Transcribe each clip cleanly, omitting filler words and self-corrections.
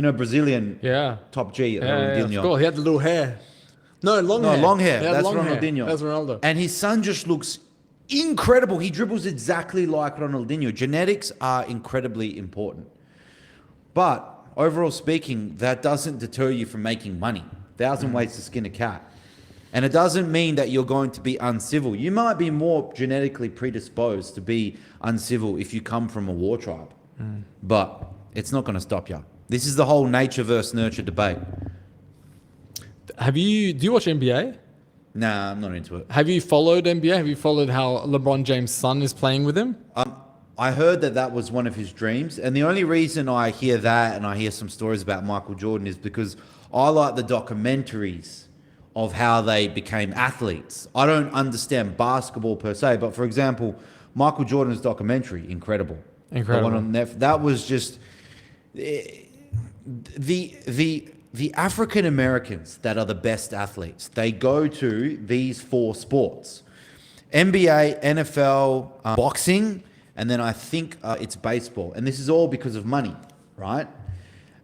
Brazilian top G, Of Ronaldinho. course. He had the little hair. No, long No, hair. long hair. He had That's long hair. Ronaldinho. That's Ronaldo. And his son just looks incredible. He dribbles exactly like Ronaldinho. Genetics are incredibly important. But overall speaking, that doesn't deter you from making money. 1,000 ways to skin a cat. And it doesn't mean that you're going to be uncivil. You might be more genetically predisposed to be uncivil if you come from a war tribe. But it's not going to stop you. This is the whole nature versus nurture debate. Do you watch NBA? Nah, I'm not into it. Have you followed NBA? Have you followed how LeBron James' son is playing with him? I heard that was one of his dreams. And the only reason I hear that and I hear some stories about Michael Jordan is because I like the documentaries of how they became athletes. I don't understand basketball per se, but for example, Michael Jordan's documentary, incredible. Incredible. The one on that was just the African Americans that are the best athletes. They go to these 4 sports: NBA, NFL, boxing, and then I think it's baseball. And this is all because of money, right?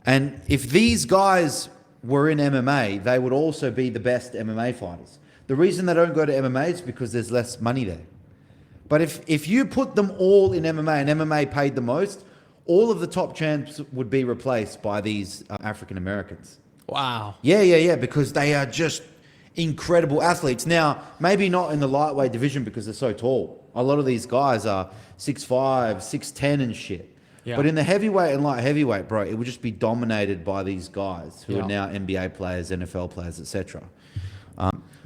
And if these guys were in MMA, they would also be the best MMA fighters. The reason they don't go to MMA is because there's less money there. But if you put them all in MMA and MMA paid the most, all of the top champs would be replaced by these African Americans. Wow. Yeah, because they are just incredible athletes. Now, maybe not in the lightweight division because they're so tall. A lot of these guys are 6'5", 6'10", and shit. Yeah. But in the heavyweight and light heavyweight, bro, it would just be dominated by these guys who are now NBA players, NFL players, etc.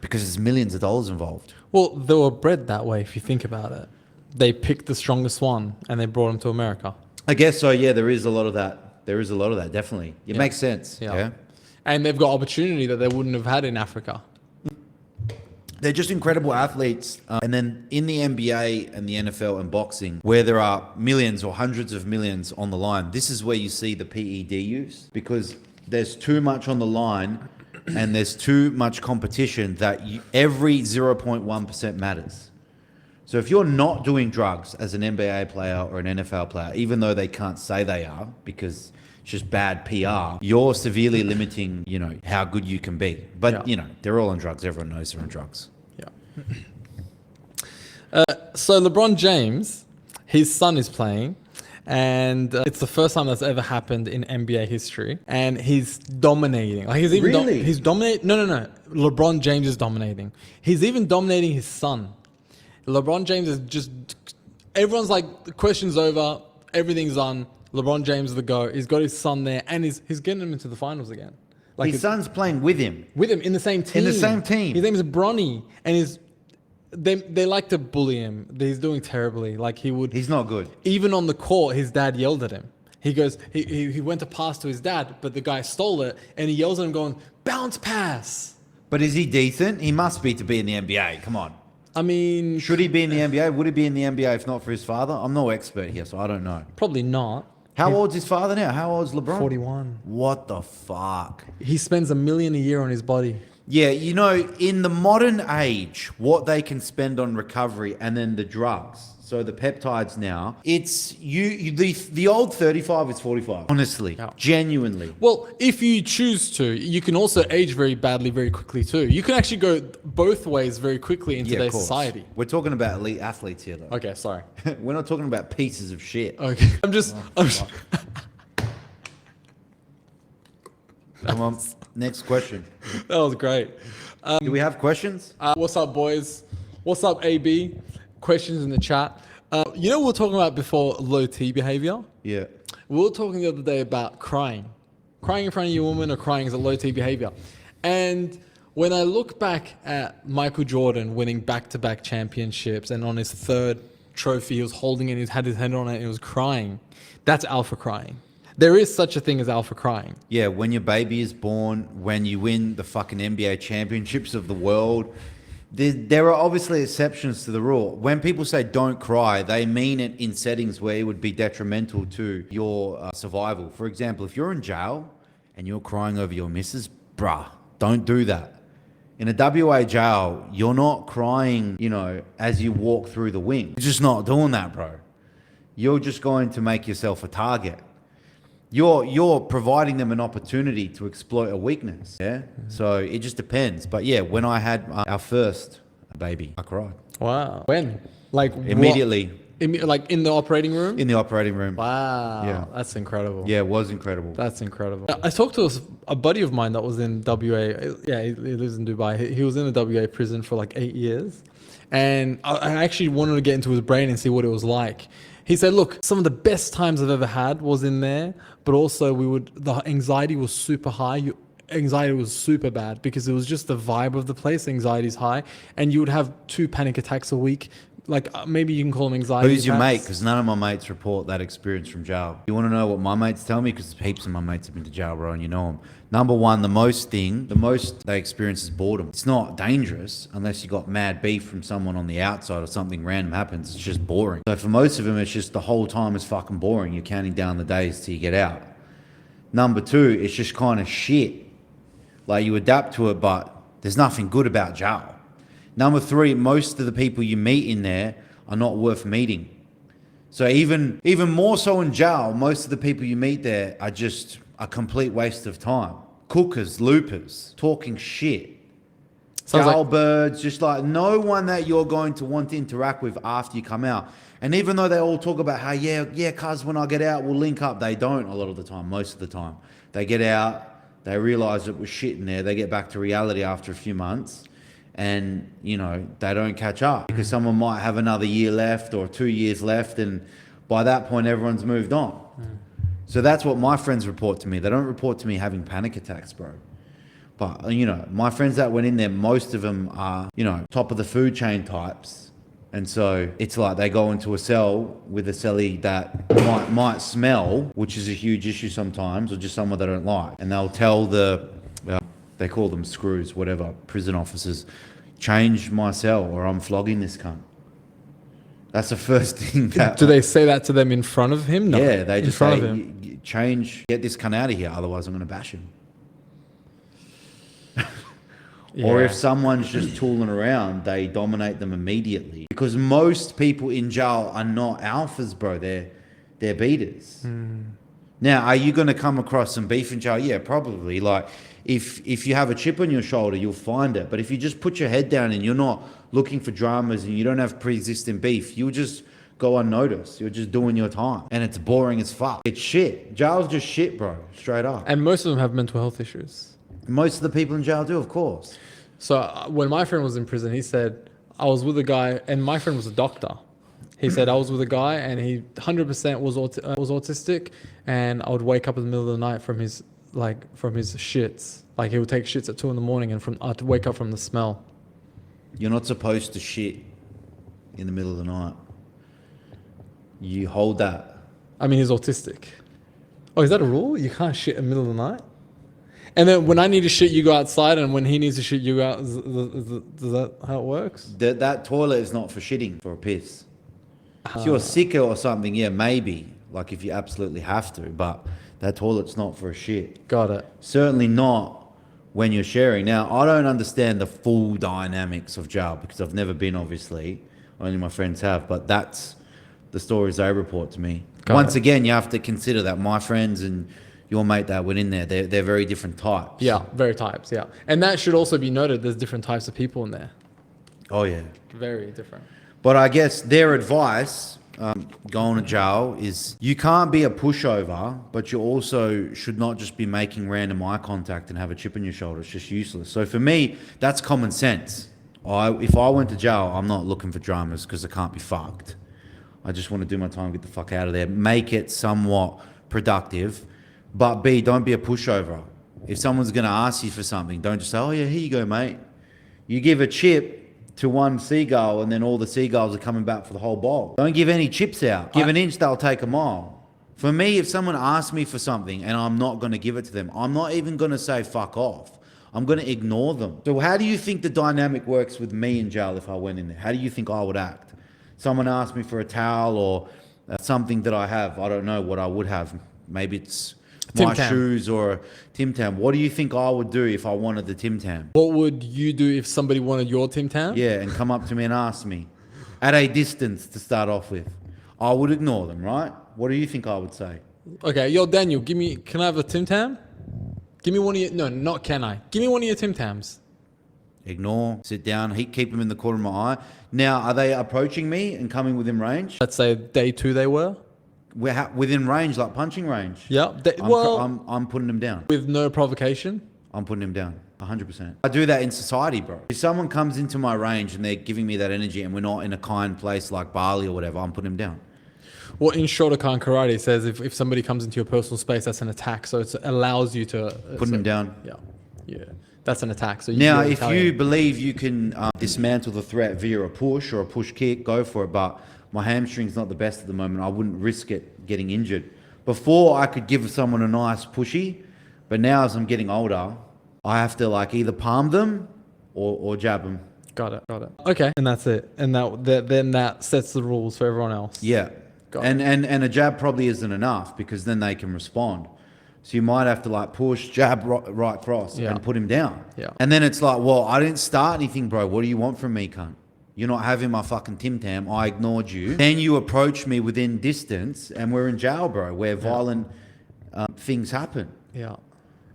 Because there's millions of dollars involved. Well, they were bred that way if you think about it. They picked the strongest one and they brought him to America. I guess so, yeah, there is a lot of that. Definitely. It makes sense. Yeah. And they've got opportunity that they wouldn't have had in Africa. They're just incredible athletes. And then in the NBA and the NFL and boxing, where there are millions or hundreds of millions on the line, this is where you see the PED use, because there's too much on the line and there's too much competition that every 0.1% matters. So if you're not doing drugs as an NBA player or an NFL player, even though they can't say they are because it's just bad PR, you're severely limiting, how good you can be. But, they're all on drugs. Everyone knows they're on drugs. Yeah. So LeBron James, his son is playing, and it's the first time that's ever happened in NBA history, and he's dominating. Like he's even Really? he's dominating. No. LeBron James is dominating. He's even dominating his son. LeBron James is just. Everyone's like, the question's over. Everything's done. LeBron James is the GOAT. He's got his son there, and he's getting him into the finals again. Like His son's playing with him. with him in the same team. In the same team. His name is Bronny, and they like to bully him. He's doing terribly. Like He's not good. even on the court, his dad yelled at him. He goes, he went to pass to his dad, but the guy stole it, and he yells at him going, bounce pass. But is he decent? He must be to be in the NBA. Come on. I mean, Should he be in the NBA? Would he be in the NBA if not for his father? I'm no expert here, so I don't know. probably not. How old's his father now? How old's LeBron? 41. What the fuck? He spends $1 million a year on his body. Yeah, in the modern age, what they can spend on recovery and then the drugs. So the peptides now, it's the old 35 is 45. Honestly, genuinely. Well, if you choose to, you can also age very badly very quickly too. You can actually go both ways very quickly in Yeah, of today's course. society. We're talking about elite athletes here, though. Okay, sorry. We're not talking about pieces of shit. Okay, I'm just Come on, next question. that was great. Do we have questions? What's up, boys? What's up, AB? Questions in the chat. We were talking about before low T behavior. Yeah. We were talking the other day about crying. Crying in front of your woman or crying is a low T behavior. And when I look back at Michael Jordan winning back-to-back championships and on his third trophy, he was holding it, he had his hand on it, and he was crying. That's alpha crying. There is such a thing as alpha crying. Yeah, when your baby is born, when you win the fucking NBA championships of the world, there are obviously exceptions to the rule. When people say don't cry, they mean it in settings where it would be detrimental to your survival. For example, if you're in jail and you're crying over your missus, bruh, don't do that. In a WA jail, you're not crying, as you walk through the wing. You're just not doing that, bro. You're just going to make yourself a target. You're providing them an opportunity to exploit a weakness. Yeah. So it just depends. But yeah, when I had our first baby, I cried Wow. When? Like what- immediately like in the operating room? in the operating room. Wow. Yeah. That's incredible. Yeah, it was incredible. That's incredible. I talked to a buddy of mine that was in WA. Yeah, he lives in Dubai. He was in a WA prison for like 8 years. And I actually wanted to get into his brain and see what it was like. He said, look, some of the best times I've ever had was in there, but also the anxiety was super high. Anxiety was super bad because it was just the vibe of the place. Anxiety is high. And you would have 2 panic attacks a week. Like maybe you can call them anxiety Who's your attacks. mate? Because none of my mates report that experience from jail. You want to know what my mates tell me? Because heaps of my mates have been to jail, bro, and you know them. Number one, the most they experience is boredom. It's not dangerous unless you got mad beef from someone on the outside or something random happens. It's just boring. So for most of them, it's just the whole time is fucking boring. You're counting down the days till you get out. Number two, it's just kind of shit. Like you adapt to it, but there's nothing good about jail. Number three, most of the people you meet in there are not worth meeting. So even more so in jail, most of the people you meet there are just a complete waste of time. Cookers, loopers, talking shit. Sounds like- Jailbirds, just like no one that you're going to want to interact with after you come out. And even though they all talk about how, yeah, cuz when I get out, we'll link up. They don't a lot of the time, most of the time. They get out, they realize it was shit in there. They get back to reality after a few months. And, you know, they don't catch up because someone might have another year left or 2 years left. And by that point, everyone's moved on. So that's what my friends report to me. They don't report to me having panic attacks, bro. But, you know, my friends that went in there, most of them are, you know, top of the food chain types. And so it's like they go into a cell with a cellie that might smell, which is a huge issue sometimes, or just someone they don't like. And they'll tell they call them screws, whatever, prison officers, change my cell or I'm flogging this cunt. That's the first thing that... Do they say that to them in front of him? No. Yeah, they in just front say, of him. change, get this cunt out of here, otherwise I'm going to bash him. Or Yeah. if someone's just tooling around, they dominate them immediately. Because most people in jail are not alphas, bro. They're beaters. Now, are you going to come across some beef in jail? Yeah, probably. Like, if you have a chip on your shoulder, you'll find it. But if you just put your head down and you're not looking for dramas and you don't have pre-existing beef, you'll just go unnoticed. You're just doing your time. And it's boring as fuck. It's shit. Jail's just shit, bro. Straight up. And most of them have mental health issues. Most of the people in jail do, of course. So when my friend was in prison, he said, I was with a guy, and my friend was a doctor. He said, I was with a guy, and he 100% was autistic, and I would wake up in the middle of the night from his shits. Like, he would take shits at 2 a.m, and I'd wake up from the smell. You're not supposed to shit in the middle of the night. You hold that. I mean, he's autistic. Oh, is that a rule? You can't shit in the middle of the night? And then when I need to shit, you go outside, and when he needs to shit, you go out. Is that how it works? That toilet is not for shitting, for a piss. If you're sicker or something, yeah, maybe. Like if you absolutely have to, but that toilet's not for a shit. Got it. Certainly not when you're sharing. Now, I don't understand the full dynamics of jail because I've never been, obviously. Only my friends have, but that's the stories they report to me. Got Once it. again, you have to consider that my friends and your mate that went in there, they're very different types. Yeah, very types, yeah. And that should also be noted. There's different types of people in there. Oh, yeah. Very different. But I guess their advice going to jail is you can't be a pushover, but you also should not just be making random eye contact and have a chip on your shoulder. It's just useless. So for me, that's common sense. If I went to jail, I'm not looking for dramas because I can't be fucked. I just want to do my time, get the fuck out of there, make it somewhat productive. But B, don't be a pushover. If someone's going to ask you for something, don't just say, oh yeah, here you go, mate. You give a chip to one seagull and then all the seagulls are coming back for the whole bowl. Don't give any chips out. Give an inch, they'll take a mile. For me, if someone asks me for something and I'm not going to give it to them, I'm not even going to say fuck off. I'm going to ignore them. So how do you think the dynamic works with me in jail if I went in there? How do you think I would act? Someone asked me for a towel or something that I have. I don't know what I would have. Maybe it's my Tim Tam. shoes or a Tim Tam. What do you think I would do if I wanted the Tim Tam? What would you do if somebody wanted your Tim Tam? Yeah, and come up to me and ask me at a distance to start off with. I would ignore them, right? What do you think I would say? Okay, yo, Daniel, can I have a Tim Tam? Give me one of your, no, not can I. Give me one of your Tim Tams. Ignore, sit down, keep them in the corner of my eye. Now, are they approaching me and coming within range? Let's say day 2 they were. We're within range, like punching range. Yeah. I'm putting them down. With no provocation. I'm putting him down 100%. I do that in society, bro. If someone comes into my range and they're giving me that energy and we're not in a kind place like Bali or whatever, I'm putting him down. Well, in Shotokan Karate, it says if somebody comes into your personal space, that's an attack. So it allows you to... Putting him down. Yeah. Yeah. That's an attack. So Now, if you believe you can dismantle the threat via a push or a push kick, go for it. But my hamstring's not the best at the moment. I wouldn't risk it getting injured. Before, I could give someone a nice pushy. But now, as I'm getting older, I have to like either palm them or jab them. Got it. Okay. And that's it. And then that sets the rules for everyone else. Yeah. Got And a jab probably isn't enough because then they can respond. So you might have to like push, jab, right cross and put him down. Yeah. And then it's like, well, I didn't start anything, bro. What do you want from me, cunt? You're not having my fucking Tim Tam. I ignored you. Then you approach me within distance and we're in jail, bro, where violent things happen. Yeah.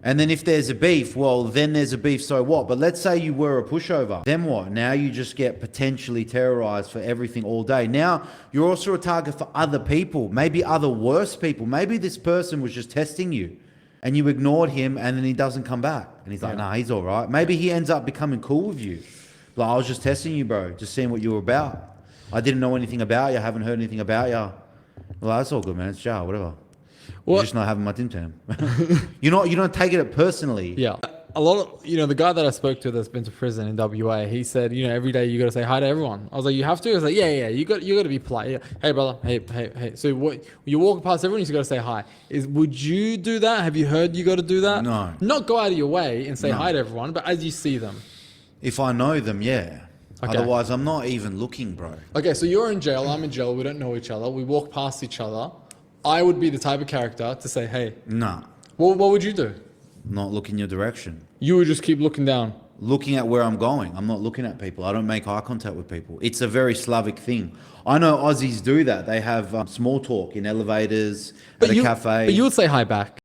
And then if there's a beef, well, then there's a beef, so what? But let's say you were a pushover. Then what? Now you just get potentially terrorized for everything all day. Now you're also a target for other people, maybe other worse people. Maybe this person was just testing you and you ignored him and then he doesn't come back. And he's like, nah, he's all right. Maybe he ends up becoming cool with you. Like, I was just testing you, bro, just seeing what you were about. I didn't know anything about you. I haven't heard anything about you. Well, that's all good, man. It's jail, whatever. You're just not having my Tim Tam. You don't take it personally. Yeah. A lot of, the guy that I spoke to that's been to prison in WA, he said, every day you got to say hi to everyone. I was like, you have to? I was like, yeah, you got to be polite. Yeah. Hey, brother. Hey. So what, you walk past everyone, you got to say hi. Would you do that? Have you heard you got to do that? No. Not go out of your way and say hi to everyone, but as you see them. If I know them, yeah. Okay. Otherwise, I'm not even looking, bro. Okay, so you're in jail, I'm in jail, we don't know each other, we walk past each other. I would be the type of character to say, hey. Nah. What would you do? Not look in your direction. You would just keep looking down. Looking at where I'm going. I'm not looking at people. I don't make eye contact with people. It's a very Slavic thing. I know Aussies do that. They have small talk in elevators, at a cafe. But you would say hi back.